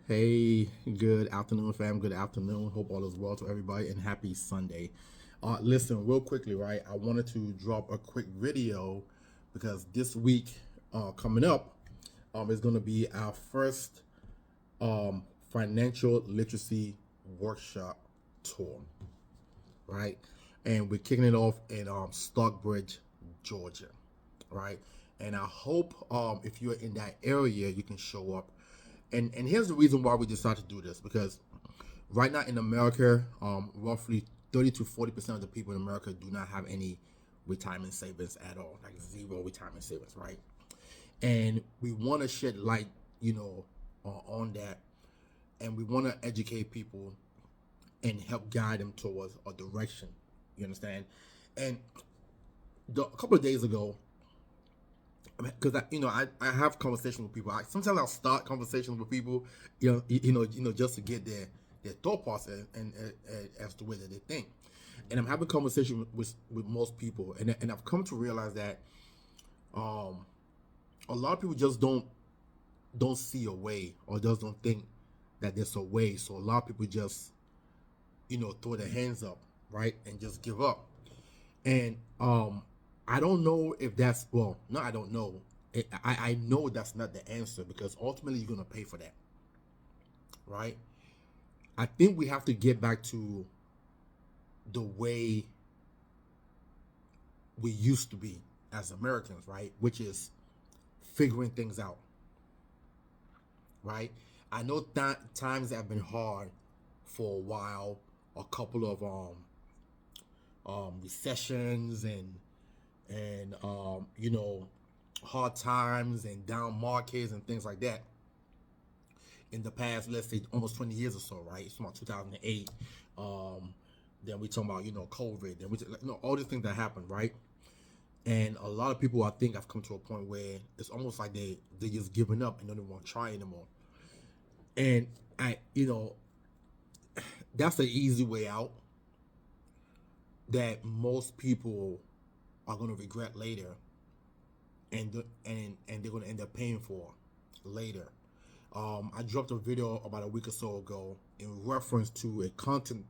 Hey, good afternoon, fam. Good afternoon. Hope all is well to everybody and happy Sunday. Listen, real quickly, right? I wanted to drop a quick video because this week coming up is going to be our first financial literacy workshop tour, right? And we're kicking it off in Stockbridge, Georgia, right? And I hope if you're in that area, you can show up. And here's the reason why we decided to do this because right now in America, roughly 30 to 40% of the people in America do not have any retirement savings at all, like zero retirement savings, right? And we want to shed light, on that, and we want to educate people and help guide them towards a direction. You understand? And a couple of days ago, because I have conversations with people. Sometimes I'll start conversations with people, just to get their thought process and as to whether they think. And I'm having conversation with most people, and I've come to realize that um, a lot of people just don't see a way or just don't think that there's a way. So a lot of people just throw their hands up, right, and just give up. And I don't know if that's well. No, I don't know. I know that's not the answer because ultimately you're gonna pay for that, right? I think we have to get back to the way we used to be as Americans, right? Which is figuring things out, right? I know that times have been hard for a while, a couple of recessions and hard times and down markets and things like that in the past, let's say almost 20 years or so, right? It's about 2008. Then we talking about COVID. Then all these things that happened, right? And a lot of people, I think, have come to a point where it's almost like they just giving up and don't want to try anymore. And that's the easy way out that most people are going to regret later, and they're going to end up paying for later. I dropped a video about a week or so ago in reference to a content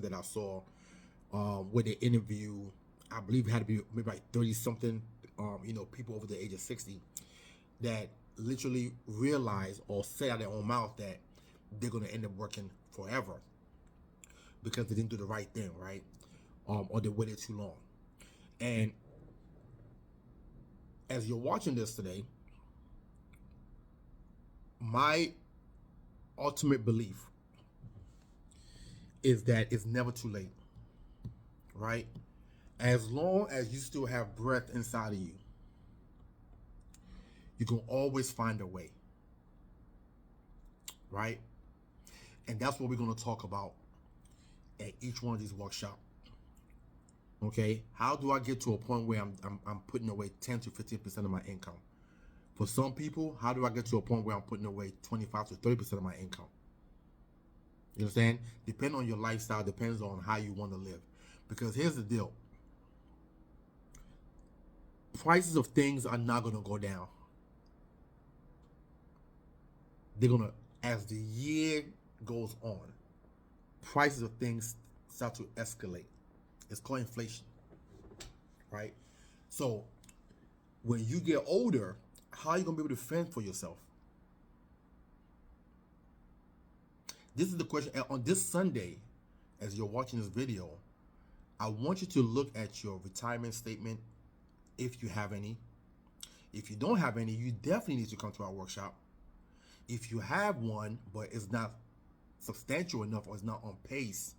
that I saw, where they interview, I believe it had to be maybe like 30 something, people over the age of 60 that literally realize or say out their own mouth that they're going to end up working forever because they didn't do the right thing, right? Or they waited too long. And as you're watching this today, my ultimate belief is that it's never too late, right? As long as you still have breath inside of you, you can always find a way, right? And that's what we're going to talk about at each one of these workshops. Okay, how do I get to a point where I'm putting away 10 to 15% of my income? For some people, how do I get to a point where I'm putting away 25 to 30% of my income? You understand? Depending on your lifestyle, depends on how you want to live. Because here's the deal: prices of things are not going to go down. They're going to, as the year goes on, prices of things start to escalate. It's called inflation, right? So when you get older, how are you going to be able to fend for yourself? This is the question. And on this Sunday, as you're watching this video, I want you to look at your retirement statement if you have any. If you don't have any, you definitely need to come to our workshop. If you have one, but it's not substantial enough or it's not on pace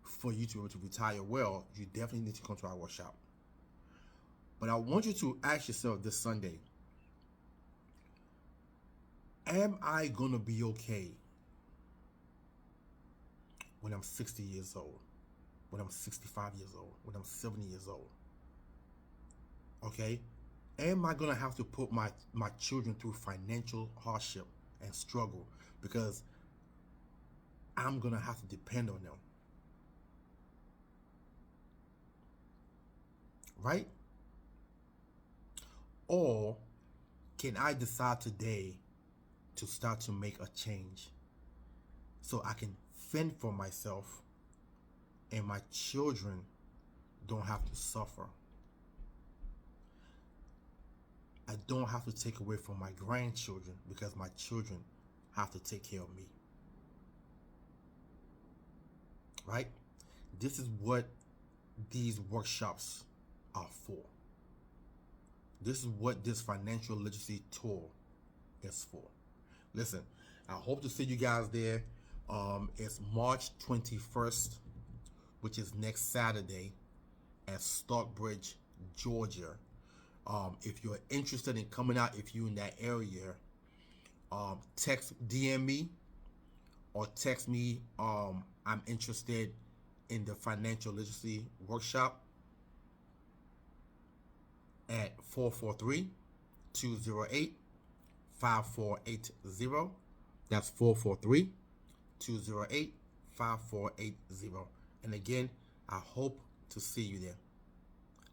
for you to be able to retire well, you definitely need to come to our workshop. But I want you to ask yourself this Sunday, am I going to be okay when I'm 60 years old, when I'm 65 years old, when I'm 70 years old? Okay? Am I going to have to put my children through financial hardship and struggle because I'm going to have to depend on them? Right? Or can I decide today to start to make a change so I can fend for myself and my children don't have to suffer. I don't have to take away from my grandchildren because my children have to take care of me. Right? This is what these workshops are for. This is what this financial literacy tour is for. Listen, I hope to see you guys there. It's March 21st, which is next Saturday at Stockbridge, Georgia. If you're interested in coming out, if you're in that area, DM me or text me. I'm interested in the financial literacy workshop at 443-208-5480. That's 443-208-5480. And again, I hope to see you there.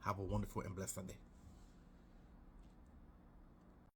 Have a wonderful and blessed Sunday.